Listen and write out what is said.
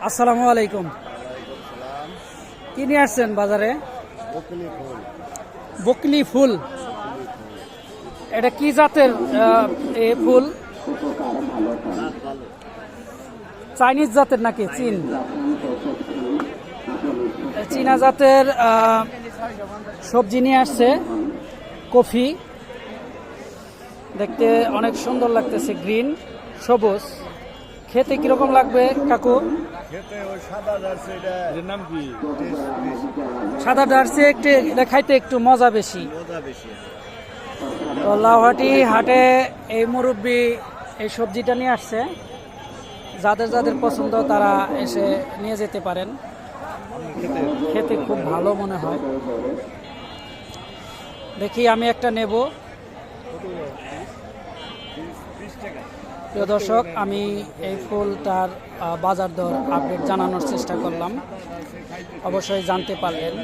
আসসালামু আলাইকুম। কি নিয়ে আসছেন বাজারে? বকলি ফুল। এটা কি জাতের এই ফুল? চাইনিজ জাতের নাকি চীনা জাতের সবজি নিয়ে আসছে। কফি দেখতে অনেক সুন্দর লাগতেছে, গ্রিন সবুজ। খেতে কিরকম লাগবে কাকু? সাদা ডার্সি একটু এটা খাইতে একটু মজা বেশি। তো লাউহাটি হাটে এই মুরব্বি এই সবজিটা নিয়ে আসছে। যাদের যাদের পছন্দ তারা এসে নিয়ে যেতে পারেন। খেতে খুব ভালো মনে হয়। দেখি আমি একটা নেব। প্রিয় দর্শক, আমি এই ফুলটার বাজার দর আপডেট জানানোর চেষ্টা করলাম। অবশ্যই জানতে পারলেন।